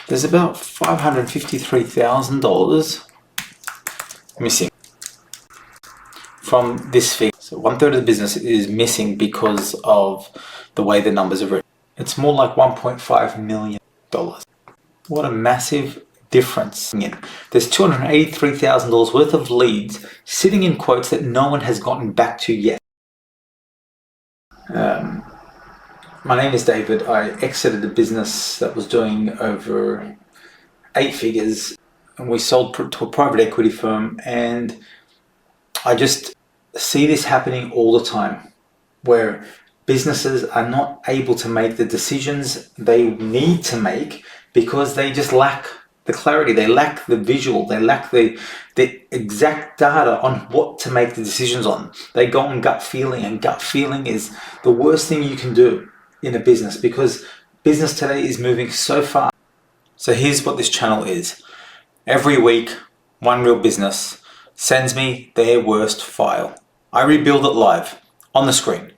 There's about $553,000 missing from this figure. So 1/3 of the business is missing because of the way the numbers are written. It's more like $1.5 million. What a massive difference. There's $283,000 worth of leads sitting in quotes that no one has gotten back to yet. My name is David. I exited a business that was doing over 8 figures, and we sold to a private equity firm, and I just see this happening all the time, where businesses are not able to make the decisions they need to make because they just lack the clarity, they lack the visual, they lack the exact data on what to make the decisions on. They go on gut feeling, and gut feeling is the worst thing you can do in a business because business today is moving so fast. So here's what this channel is. Every week, one real business sends me their worst file. I rebuild it live on the screen.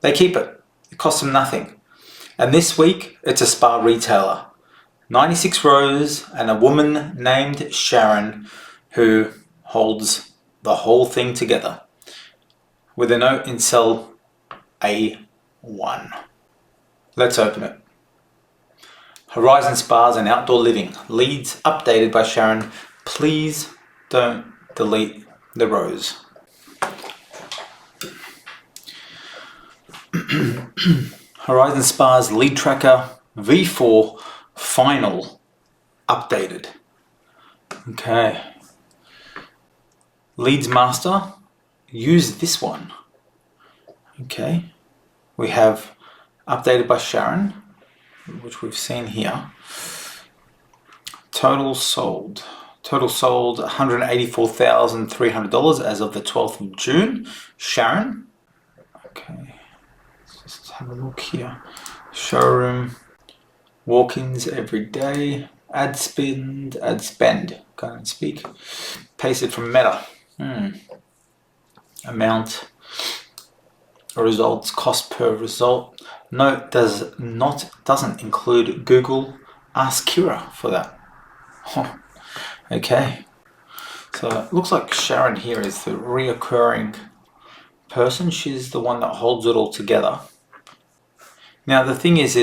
They keep it. It costs them nothing. And this week, it's a spa retailer. 96 rows and a woman named Sharon who holds the whole thing together with a note in cell A1. Let's open it. Horizon Spas and Outdoor Living. Leads updated by Sharon. Please don't delete the rows. Horizon Spas lead tracker V4 final updated. Okay. Leads master, use this one. Okay. We have updated by Sharon, which we've seen here. Total sold $184,300 as of the 12th of June. Sharon. Okay. Let's just have a look here. Showroom. Walk-ins every day. Ad spend. Can't speak. Pasted from Meta. Amount. Results. Cost per result. No, doesn't include Google. Ask Kira for that. Okay. So it looks like Sharon here is the reoccurring person. She's the one that holds it all together. Now the thing is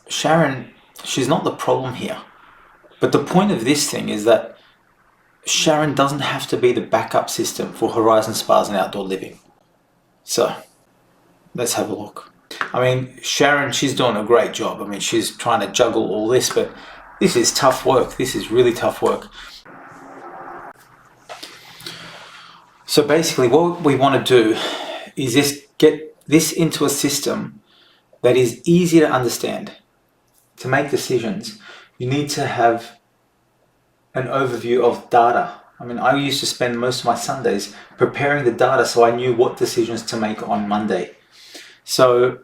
Sharon, she's not the problem here. But the point of this thing is that Sharon doesn't have to be the backup system for Horizon Spas and Outdoor Living. So let's have a look. I mean, Sharon, she's doing a great job. I mean, she's trying to juggle all this, but this is tough work. This is really tough work. So basically what we want to do is just get this into a system that is easy to understand. To make decisions, you need to have an overview of data. I mean, I used to spend most of my Sundays preparing the data so I knew what decisions to make on Monday. So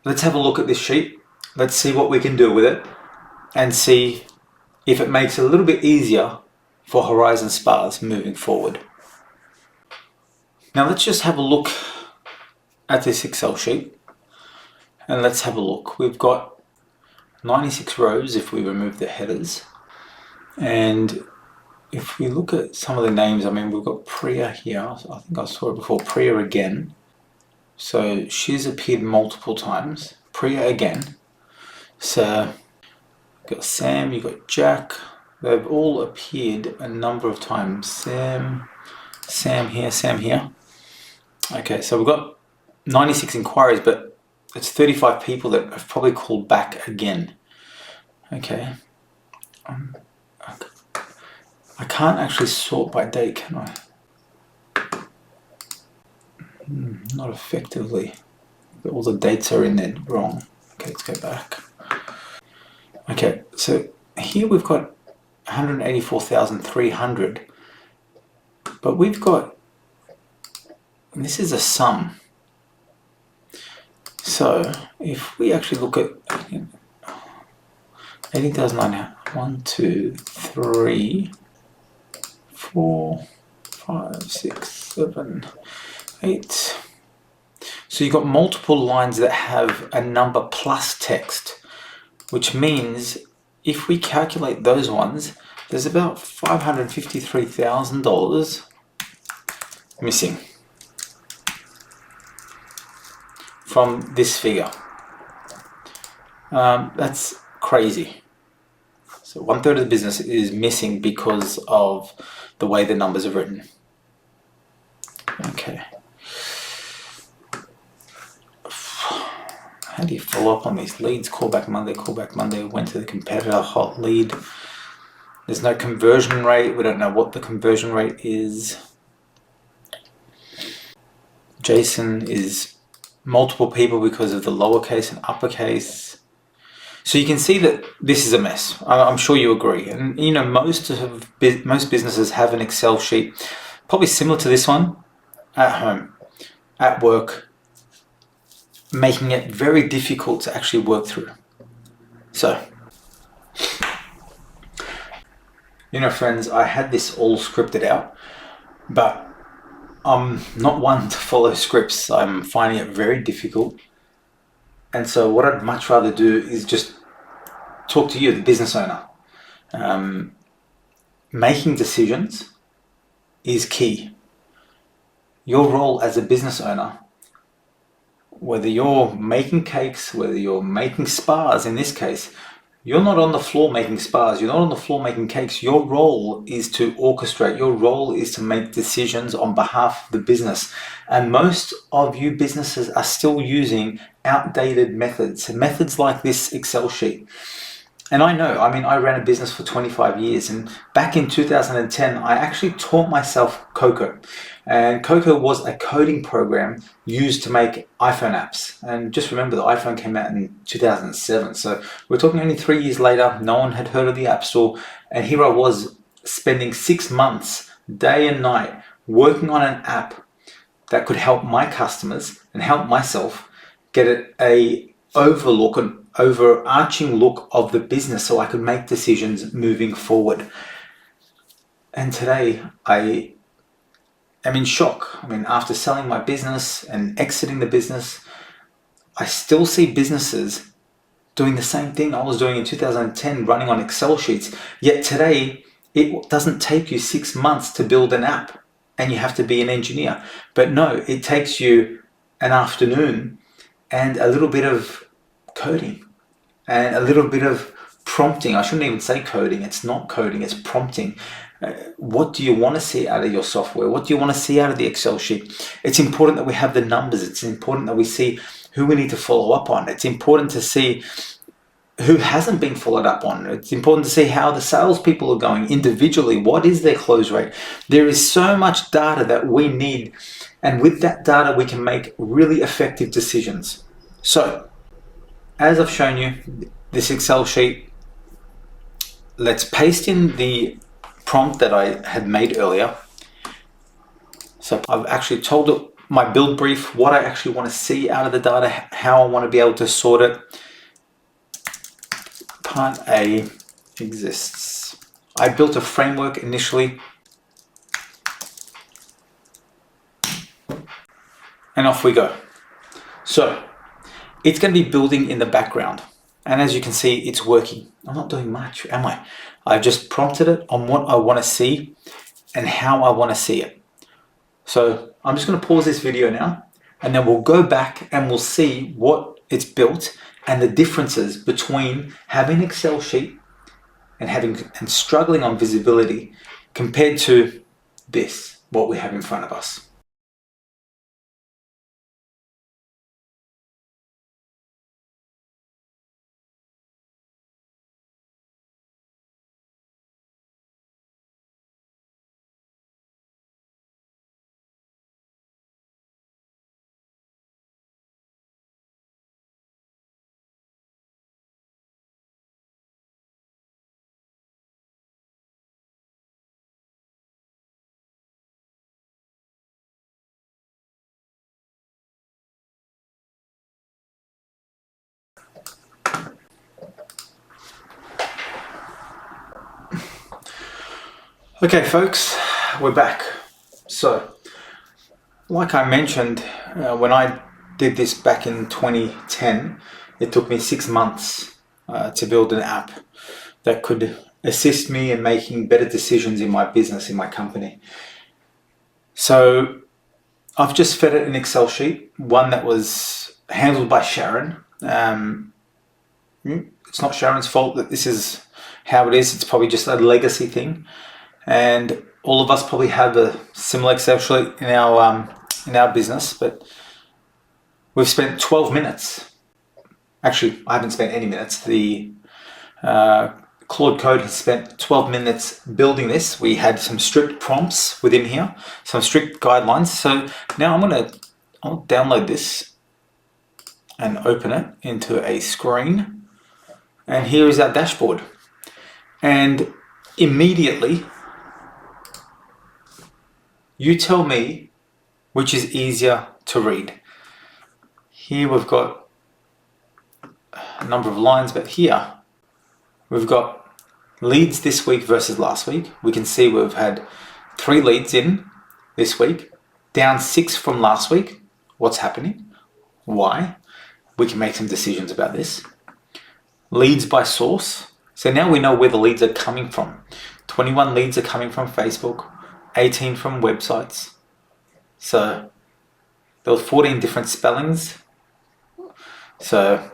let's have a look at this sheet. Let's see what we can do with it and see if it makes it a little bit easier for Horizon Spas moving forward. Now let's just have a look at this Excel sheet and let's have a look. We've got 96 rows if we remove the headers, and if we look at some of the names, I mean, we've got Priya here. I think I saw it before. Priya again. So she's appeared multiple times. Priya again. So you've got Sam, you've got Jack. They've all appeared a number of times. Sam here, Sam here. Okay, so we've got 96 inquiries, but it's 35 people that have probably called back again. Okay. I can't actually sort by date, can I? Not effectively. All the dates are in there wrong. Okay, let's go back. Okay, so here we've got 184,300, but we've got, and this is a sum. So if we actually look at 18,900, 1, 2, 3, 4, 5, 6, 7, 8. So you've got multiple lines that have a number plus text. which means if we calculate those ones, there's about $553,000 missing from this figure. That's crazy. So 1/3 of the business is missing because of the way the numbers are written. Okay. How do you follow up on these leads? Callback Monday, went to the competitor, hot lead. There's no conversion rate. We don't know what the conversion rate is. Jason is multiple people because of the lowercase and uppercase. So you can see that this is a mess. I'm sure you agree. And you know, most businesses have an Excel sheet, probably similar to this one, at home, at work, making it very difficult to actually work through. So, you know, friends, I had this all scripted out, but I'm not one to follow scripts. I'm finding it very difficult. And so what I'd much rather do is just talk to you, the business owner. Making decisions is key. Your role as a business owner, whether you're making cakes, whether you're making spas in this case, you're not on the floor making spas, you're not on the floor making cakes. Your role is to orchestrate, your role is to make decisions on behalf of the business. And most of you businesses are still using outdated methods like this Excel sheet. And I know, I mean, I ran a business for 25 years, and back in 2010, I actually taught myself Cocoa. And Cocoa was a coding program used to make iPhone apps. And just remember, the iPhone came out in 2007. So we're talking only 3 years later, no one had heard of the App Store. And here I was spending 6 months, day and night, working on an app that could help my customers and help myself get an overarching look of the business so I could make decisions moving forward. And today I am in shock. I mean, after selling my business and exiting the business, I still see businesses doing the same thing I was doing in 2010, running on Excel sheets. Yet today, it doesn't take you 6 months to build an app and you have to be an engineer. But no, it takes you an afternoon and a little bit of coding and a little bit of prompting. I shouldn't even say coding. It's not coding, it's prompting. What do you want to see out of your software? What do you want to see out of the Excel sheet? It's important that we have the numbers. It's important that we see who we need to follow up on. It's important to see who hasn't been followed up on. It's important to see how the salespeople are going individually. What is their close rate? There is so much data that we need, and with that data, we can make really effective decisions. So, as I've shown you, this Excel sheet, let's paste in the prompt that I had made earlier. So I've actually told it my build brief, what I actually want to see out of the data, how I want to be able to sort it. Part A exists. I built a framework initially, and off we go. So it's going to be building in the background. And as you can see, it's working. I'm not doing much, am I? I've just prompted it on what I want to see and how I want to see it. So I'm just going to pause this video now, and then we'll go back and we'll see what it's built and the differences between having an Excel sheet and struggling on visibility compared to this, what we have in front of us. Okay, folks, we're back. So, like I mentioned, when I did this back in 2010, it took me 6 months to build an app that could assist me in making better decisions in my business, in my company. So I've just fed it an Excel sheet, one that was handled by Sharon. It's not Sharon's fault that this is how it is. It's probably just a legacy thing. And all of us probably have a similar Excel sheet in our business, but we've spent 12 minutes. Actually, I haven't spent any minutes. The Claude Code has spent 12 minutes building this. We had some strict prompts within here, some strict guidelines. So now I'll download this and open it into a screen. And here is our dashboard. And immediately, you tell me which is easier to read. Here we've got a number of lines, but here we've got leads this week versus last week. We can see we've had 3 leads in this week, down 6 from last week. What's happening? Why? We can make some decisions about this. Leads by source. So now we know where the leads are coming from. 21 leads are coming from Facebook, 18 from websites. So there was 14 different spellings. So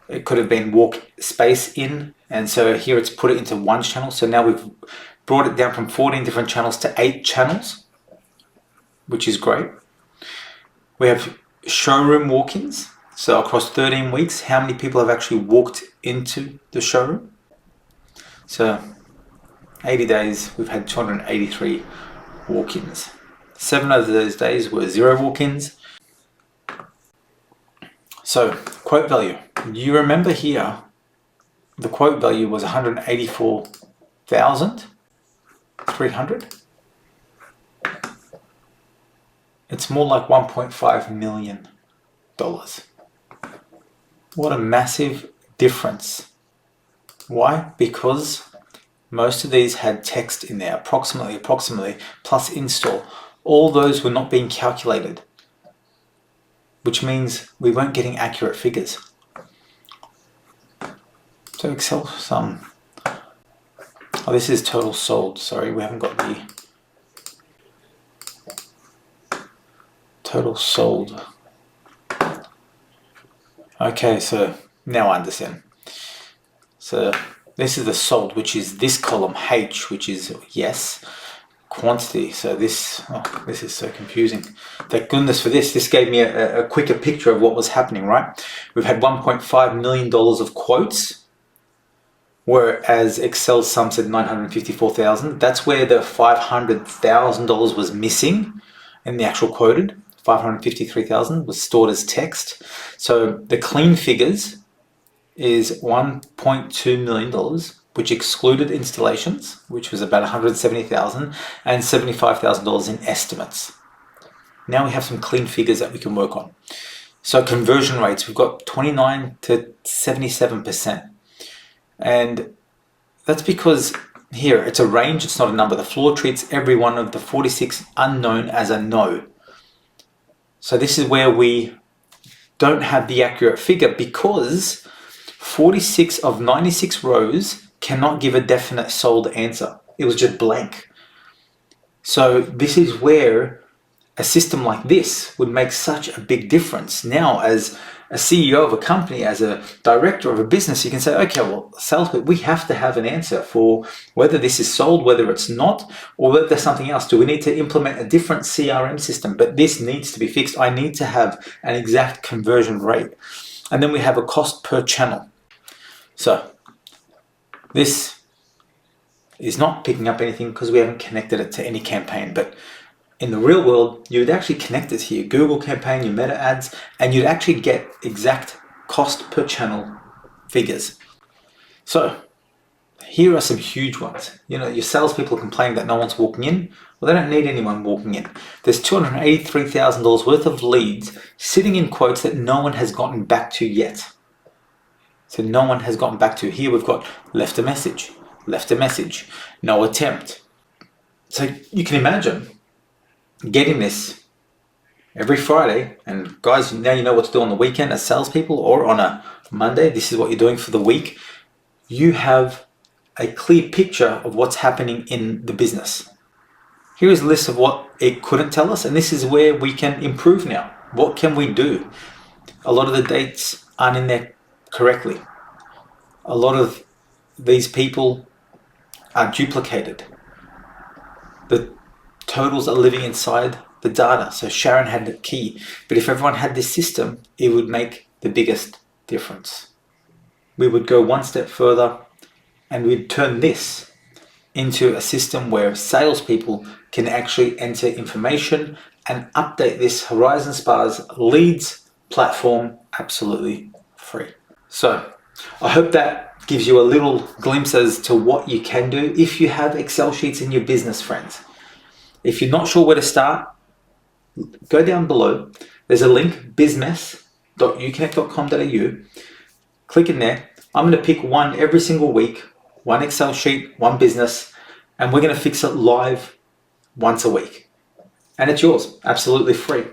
it could have been walk space in, and so here it's put it into one channel. So now we've brought it down from 14 different channels to 8 channels, which is great. We have showroom walk-ins. So across 13 weeks, how many people have actually walked into the showroom? So 80 days, we've had 283 walk-ins. 7 of those days were 0 walk-ins. So quote value. You remember here, the quote value was 184,300. It's more like $1.5 million. What a massive difference. Why? Because most of these had text in there, approximately, plus install. All those were not being calculated, which means we weren't getting accurate figures. So Excel this is total sold. Sorry, we haven't got the total sold. Okay, so now I understand. So this is the sold, which is this column H, which is yes, quantity. So this is so confusing. Thank goodness for this. This gave me a quicker picture of what was happening, right? We've had $1.5 million of quotes, whereas Excel sum said 954,000. That's where the $500,000 was missing in the actual quoted. 553,000 was stored as text. So the clean figures is $1.2 million, which excluded installations, which was about 170,000, and $75,000 in estimates. Now we have some clean figures that we can work on. So conversion rates, we've got 29 to 77%. And that's because here it's a range, it's not a number. The floor treats every one of the 46 unknown as a no. So this is where we don't have the accurate figure, because 46 of 96 rows cannot give a definite sold answer. It was just blank. So this is where a system like this would make such a big difference. Now, as a CEO of a company, as a director of a business, you can say, okay, well, salespeople, we have to have an answer for whether this is sold, whether it's not, or whether there's something else. Do we need to implement a different CRM system? But this needs to be fixed. I need to have an exact conversion rate. And then we have a cost per channel. So this is not picking up anything because we haven't connected it to any campaign. But in the real world, you would actually connect it to your Google campaign, your meta ads, and you'd actually get exact cost per channel figures. So here are some huge ones. You know, your salespeople are complaining that no one's walking in. Well, they don't need anyone walking in. There's $283,000 worth of leads sitting in quotes that no one has gotten back to yet. So no one has gotten back to. Here we've got left a message, no attempt. So you can imagine getting this every Friday, and guys, now you know what to do on the weekend as salespeople, or on a Monday, this is what you're doing for the week. You have a clear picture of what's happening in the business. Here is a list of what it couldn't tell us, and this is where we can improve now. What can we do? A lot of the dates aren't in there correctly. A lot of these people are duplicated. The totals are living inside the data. So Sharon had the key, but if everyone had this system, it would make the biggest difference. We would go one step further and we'd turn this into a system where salespeople can actually enter information and update this Horizon Spas leads platform absolutely free. So I hope that gives you a little glimpse as to what you can do if you have Excel sheets in your business, friends. If you're not sure where to start, go down below. There's a link, bizmess.uconnect.com.au. Click in there. I'm going to pick one every single week, one Excel sheet, one business, and we're going to fix it live once a week. And it's yours, absolutely free.